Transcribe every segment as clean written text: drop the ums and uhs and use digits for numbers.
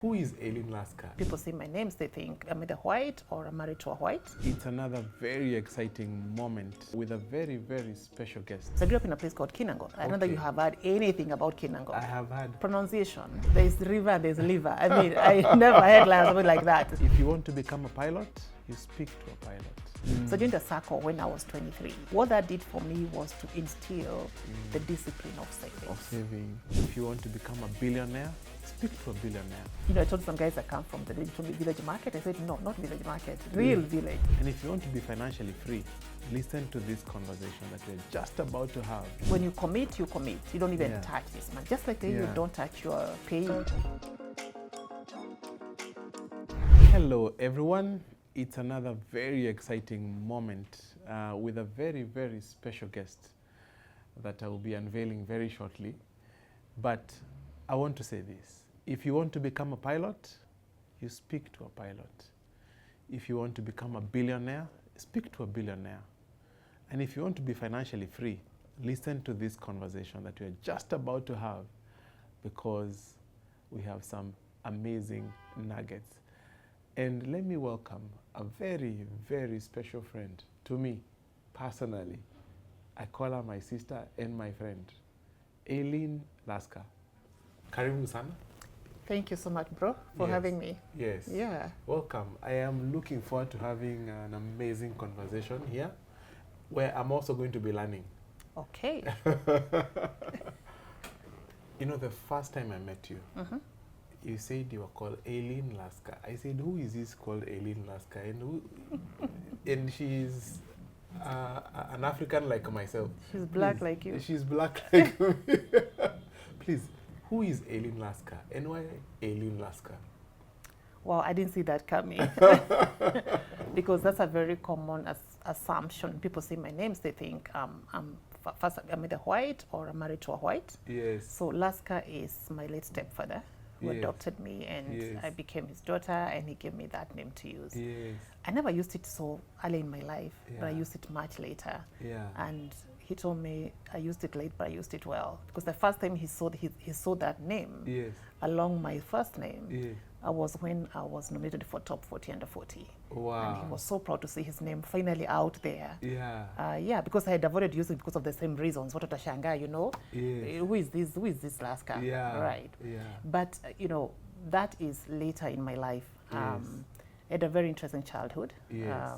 Who is Eileen Lasker? People say my names, they think I'm either white or I'm married to a white. It's another very exciting moment with a very, very special guest. So I grew up in a place called Kinangop. I don't know that you have heard anything about Kinangop. I have had. Pronunciation. There's river, there's liver. I mean, I never heard something like that. If you want to become a pilot, you speak to a pilot. So I joined the circle when I was 23. What that did for me was to instill the discipline of saving. If you want to become a billionaire, speak to a billionaire. You know, I told some guys I come from the village market. I said, no, not village market, real village. And if you want to be financially free, listen to this conversation that we're just about to have. When you commit, you commit. You don't even touch this man. Just like you don't touch your pay. Hello, everyone. It's another very exciting moment with a very, very special guest that I will be unveiling very shortly. But I want to say this. If you want to become a pilot, you speak to a pilot. If you want to become a billionaire, speak to a billionaire. And if you want to be financially free, listen to this conversation that we're just about to have, because we have some amazing nuggets. And let me welcome a very, very special friend to me personally. I call her my sister and my friend, Eileen Lasker. Karibu sana. Thank you so much, bro, for having me. Yes. Yeah. Welcome. I am looking forward to having an amazing conversation here, where I'm also going to be learning. Okay. You know, the first time I met you, you said you were called Eileen Lasker. I said, who is this called Eileen Lasker? And, and she's an African like myself. She's black like you. She's black like me. Please, who is Eileen Lasker? And why Eileen Lasker? Well, I didn't see that coming. Because that's a very common assumption. People say my names, they think I'm either white or I'm married to a white. Yes. So Lasker is my late stepfather who adopted me, and I became his daughter, and he gave me that name to use. Yes. I never used it so early in my life, but I used it much later. Yeah. And he told me I used it late, but I used it well. Because the first time he saw that name along my first name, was when I was nominated for Top 40 Under 40. Wow. And he was so proud to see his name finally out there. Yeah. Because I had avoided using it because of the same reasons. What Shanga, you know? Yes. Who is this Lasker? Yeah. Right. Yeah. But, you know, that is later in my life. I had a very interesting childhood. Yes.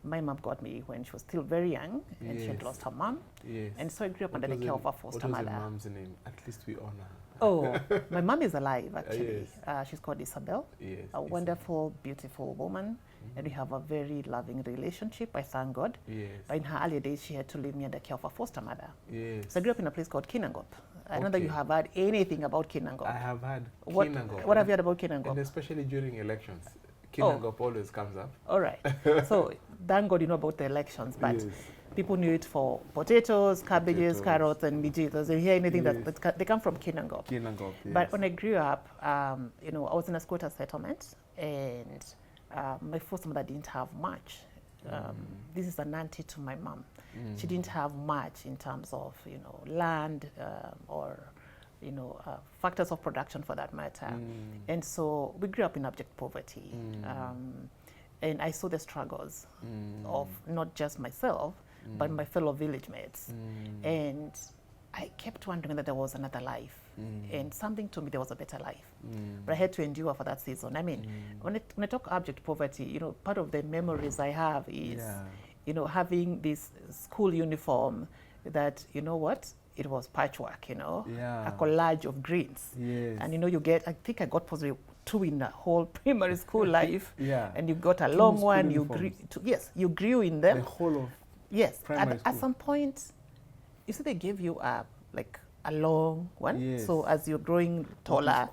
My mom got me when she was still very young, and she had lost her mom. Yes. And so I grew up under the care of a foster mother. What was your mom's name? At least we honor. Oh, my mom is alive, actually. She's called Isabel, Yes, a wonderful, beautiful woman. And we have a very loving relationship, I thank God. Yes. But in her early days, she had to leave me under care of a foster mother. Yes. So I grew up in a place called Kinangop. I don't know that you have heard anything about Kinangop. I have heard Kinangop. What have you heard about Kinangop? And especially during elections. Kinangop always comes up. All right. So thank God you know about the elections, but people knew it for potatoes, cabbages, carrots, and mijitos. You hear anything that they come from Kinangop. Kinangop, yes. But when I grew up, you know, I was in a squatter settlement, and my foster mother didn't have much. This is an auntie to my mom. She didn't have much in terms of, you know, land or, you know, factors of production for that matter. And so we grew up in abject poverty. And I saw the struggles of not just myself, but my fellow village mates. And I kept wondering that there was another life. And something told me there was a better life. But I had to endure for that season. I mean, when I talk abject poverty, you know, part of the memories I have is, you know, having this school uniform that, you know what, it was patchwork, you know, a collage of greens. And, you know, you get, I think I got possibly 2 in the whole primary school life. And you got a long one. You grew, you grew in them. The whole of at some point, you see, they give you like a long one. So as you're growing taller,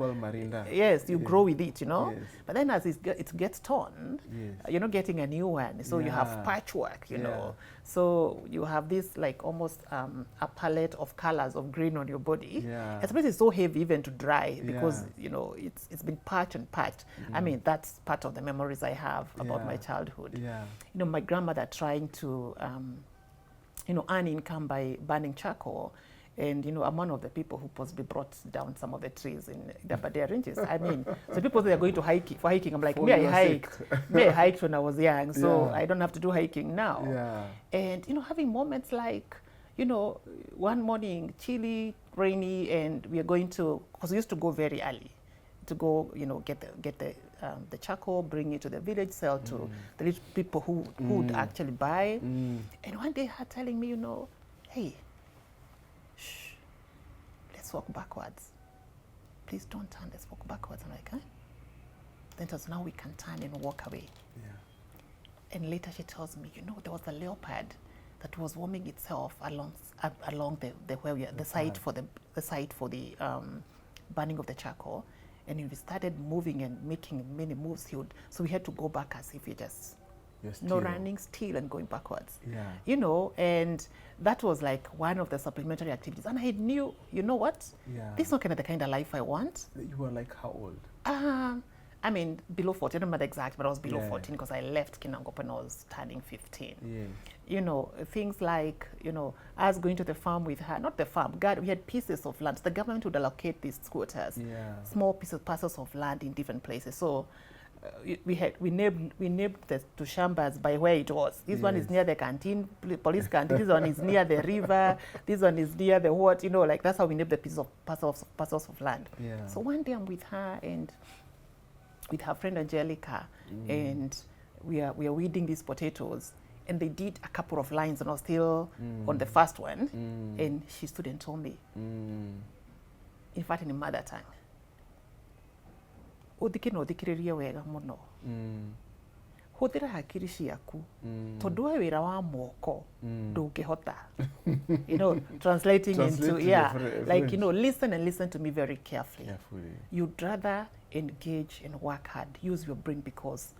you grow with it, you know. But then as it gets torn, you're not getting a new one. So you have patchwork, you know. So you have this like almost a palette of colors of green on your body. Especially it's so heavy even to dry because, you know, it's been patched and patched. I mean, that's part of the memories I have about my childhood. You know, my grandmother trying to, you know, earn income by burning charcoal. And, you know, I'm one of the people who possibly brought down some of the trees in the Aberdeen ranges. I mean, so people say they're going to for hiking. I'm like, me, I hiked. Me, I hiked when I was young, so I don't have to do hiking now. Yeah. And, you know, having moments like, you know, one morning, chilly, rainy, and we are going to, because we used to go very early to go, you know, get the charcoal, bring it to the village, sell to the rich people who would actually buy. And one day her telling me, you know, hey, shh, let's walk backwards. Please don't turn, let's walk backwards. I'm like, huh? Then it was, now we can turn and walk away. Yeah. And later she tells me, you know, there was a leopard that was warming itself along the where we are, the site for the burning of the charcoal. And if we started moving and making many moves, so we had to go back as if we just no running, still, and going backwards. Yeah. You know, and that was like one of the supplementary activities. And I knew, you know what? Yeah. This is not the kind of life I want. You were like how old? I mean, below 14, I don't remember the exact, but I was below 14 because I left Kinangop when I was turning 15. Yes. You know, things like, you know, I was going to the farm with her, not the farm, God, we had pieces of land. The government would allocate these squatters, small parcels of land in different places. So we named the Tushambas by where it was. This one is near the canteen, police canteen. This one is near the river. This one is near the what, you know, like that's how we named the parcels of land. Yeah. So one day I'm with her and with her friend Angelica, and we are weeding these potatoes, and they did a couple of lines, and I was still on the first one, and she stood and told me, in fact, in mother tongue, udhikiririe wega muno huthira hakiri ciaku tondu we wira wa moko ndungihota. You know, translating into like, you know, listen to me very carefully. You'd rather engage and work hard, use your brain, because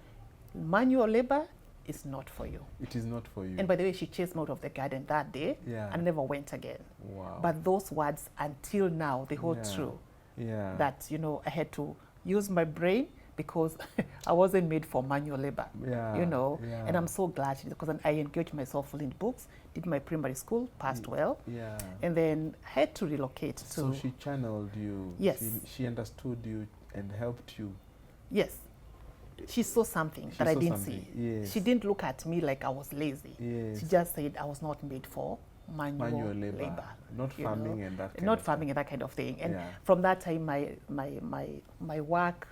manual labor is not for you. It is not for you. And by the way, she chased me out of the garden that day and never went again. Wow. But those words until now, they hold true. Yeah. That, you know, I had to use my brain because I wasn't made for manual labor, you know. And I'm so glad because I engaged myself fully in books, did my primary school, passed well, and then had to relocate to... So she channeled you. Yes. She understood you and helped you. Yes. She saw something that I didn't see. Yes. She didn't look at me like I was lazy. Yes. She just said I was not made for manual labor. Not farming and that kind not of farming and that kind of thing. And from that time, my work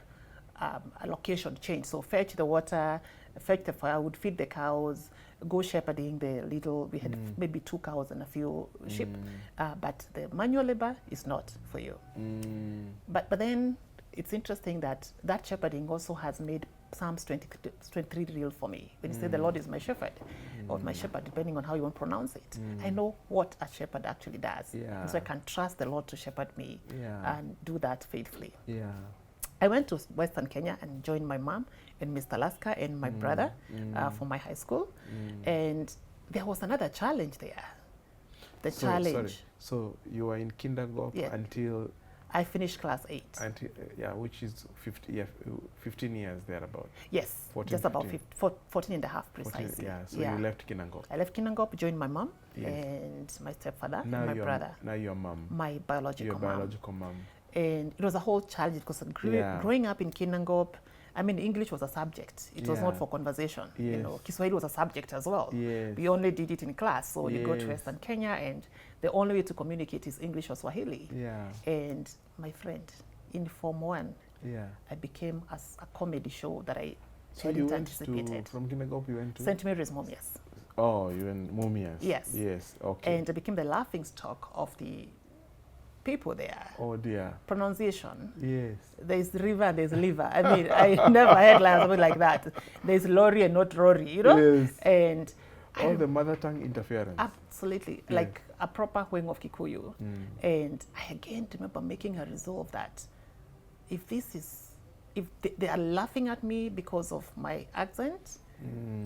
allocation changed. So fetch the water, fetch the firewood, feed the cows, go shepherding the little, we had maybe 2 cows and a few sheep. But the manual labor is not for you. But then it's interesting that shepherding also has made Psalms 23 real for me. When you say the Lord is my shepherd, or my shepherd, depending on how you want to pronounce it, I know what a shepherd actually does. And so I can trust the Lord to shepherd me and do that faithfully. I went to Western Kenya and joined my mom and Mr. Alaska and my brother for my high school. And there was another challenge there. So you were in Kinangop until... I finished class 8. Until, which is 15 years thereabout. Yes, 14, just about 14 and a half precisely. 14, so you left Kinangop. I left Kinangop, joined my mom and my stepfather and my brother. Now your mom. My biological mom. And it was a whole challenge because growing up in Kinangop, I mean, English was a subject. It was not for conversation. You know, Kiswahili was a subject as well. We only did it in class. So you go to Western Kenya and the only way to communicate is English or Swahili. And my friend, in Form 1, I became a comedy show that I hadn't anticipated. From Kinangop you went to? St. Mary's Mumias. Oh, you went Mumias. Yes. Yes, okay. And I became the laughing stock of the people there. Oh dear. Pronunciation. Yes. There's river and there's liver. I mean, I never heard something like that. There's lorry and not Rory, you know? Yes. And all the mother tongue interference. Absolutely. Like a proper wing of Kikuyu. And I again remember making a resolve that if they are laughing at me because of my accent,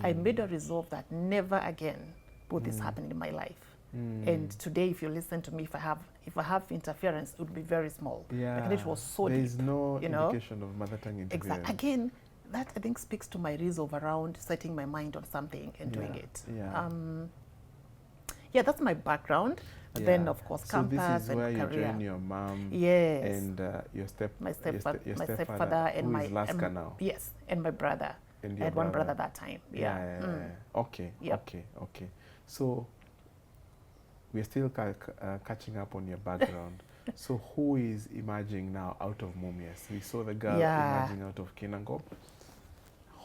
I made a resolve that never again will this happen in my life. And today, if you listen to me, if I have interference, it would be very small. Like it was so deep. There is no indication of mother tongue interference. Exactly. Again, that I think speaks to my resolve around setting my mind on something and doing it. That's my background. Then, of course, so campus this is and where career. you join your mom Yes. and your My stepfather stepfather and who my is Laska now. Yes, and my brother. And I your had one brother. brother that time. Yeah. Okay. Yep. Okay. So we're still catching up on your background. So who is emerging now out of Mumias? We saw the girl emerging out of Kinangop.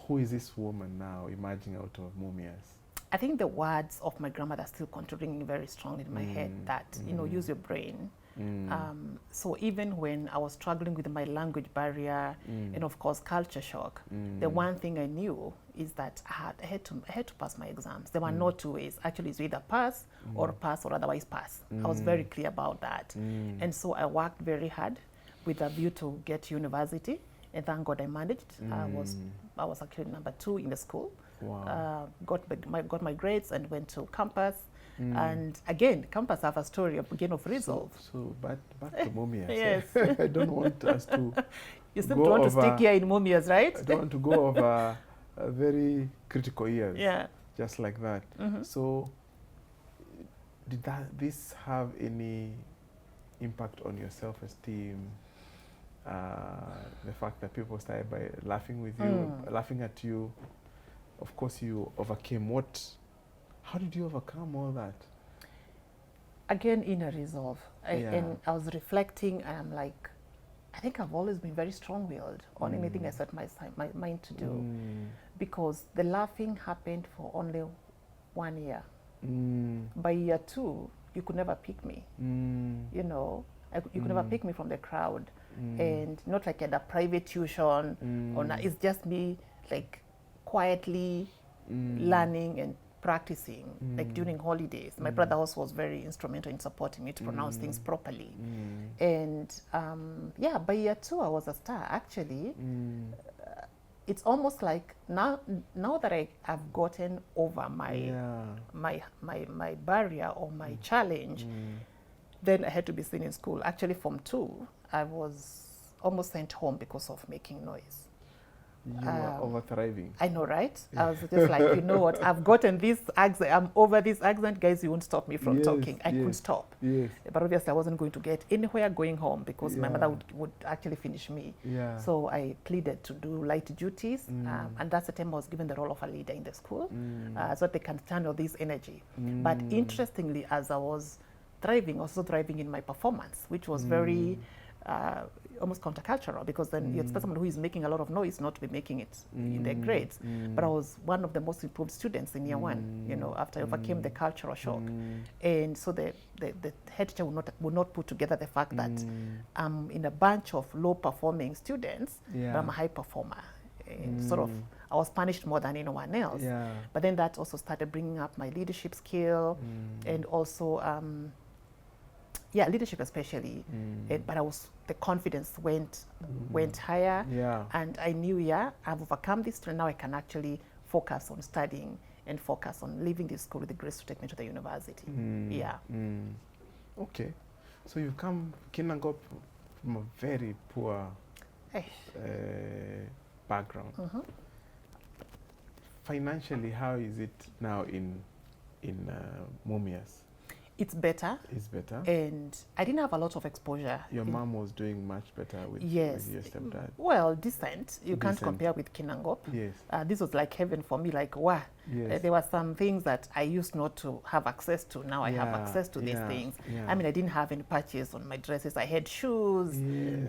Who is this woman now emerging out of Mumias? I think the words of my grandmother still continuing very strongly in my head that, use your brain. So even when I was struggling with my language barrier and of course culture shock, the one thing I knew is that I had to pass my exams. There were no two ways. Actually, it's either pass or otherwise pass. I was very clear about that. And so I worked very hard with a view to get to university. And thank God I managed. I was actually number 2 in the school. Wow. Got my grades and went to campus. And again, campus have a story again of resolve. So back to Mumias. Yes. I don't want us to. You still want to stick here in Mumias, right? I don't want to go over very critical years. Yeah. Just like that. So, did this have any impact on your self-esteem? The fact that people started by laughing with you, laughing at you. Of course, you overcame what? How did you overcome all that? Again, inner resolve. And I was reflecting, and I'm like, I think I've always been very strong-willed on anything I set my mind to do, because the laughing happened for only 1 year. By year 2, you could never pick me. You know, you could never pick me from the crowd, and not like at a private tuition, or not, it's just me like quietly learning and practicing, like during holidays. My brother also was very instrumental in supporting me to pronounce things properly. And by year 2, I was a star. Actually, it's almost like now that I have gotten over my barrier or my challenge, then I had to be seen in school. Actually, from 2, I was almost sent home because of making noise. You were over thriving. I know, right? I was just like, you know what? I've gotten this accent. I'm over this accent. Guys, you won't stop me from talking. I couldn't stop. But obviously, I wasn't going to get anywhere going home because my mother would actually finish me. So I pleaded to do light duties. And that's the time I was given the role of a leader in the school, so that they can channel this energy. But interestingly, as I was thriving, also thriving in my performance, which was very almost countercultural, because then you expect someone who is making a lot of noise not to be making it in their grades. But I was one of the most improved students in year 1, you know, after I overcame the cultural shock. And so the head teacher would not put together the fact that I'm in a bunch of low performing students, but I'm a high performer. And sort of, I was punished more than anyone else. But then that also started bringing up my leadership skill, and also leadership especially. But the confidence went higher, and I knew, I've overcome this, and now I can actually focus on studying and focus on leaving this school with the grace to take me to the university. Okay, so you've come Kinangop from a very poor background. Financially, how is it now in Mumias? It's better. It's better. And I didn't have a lot of exposure. Your mom was doing much better with your stepdad. Well, decent. You can't compare with Kinangop. This was like heaven for me. Like, wow. There were some things that I used not to have access to. Now I have access to these things. I mean, I didn't have any patches on my dresses. I had shoes.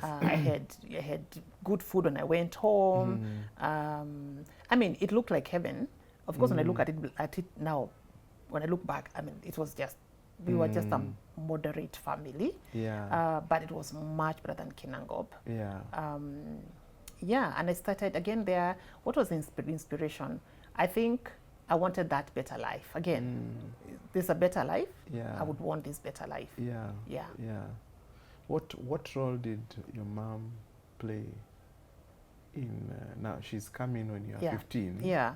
I had good food when I went home. I mean, it looked like heaven. Of course, when I look at it now, when I look back, I mean, it was just, we were just a moderate family, but it was much better than Kinangop. And I started again there. What was the inspiration? I think I wanted that better life. Again, there's a better life. I would want this better life. What role did your mom play in, now she's coming when you're 15.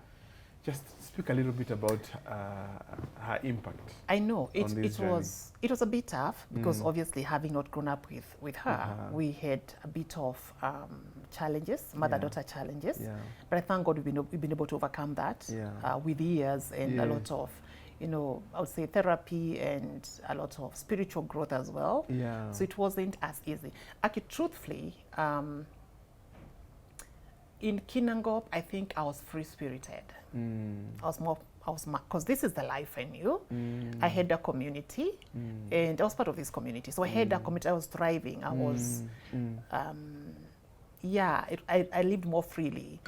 Just speak a little bit about her impact. I know it was a bit tough because obviously having not grown up with her, we had a bit of challenges, mother-daughter challenges. But I thank God we've been able to overcome that with years and a lot of, you know, I would say therapy and a lot of spiritual growth as well. Yeah. So it wasn't as easy. Actually, truthfully, in Kinangop, I think I was free-spirited. Because this is the life I knew. I had a community, and I was part of this community. So I had a community, I was thriving. I was, yeah, I lived more freely.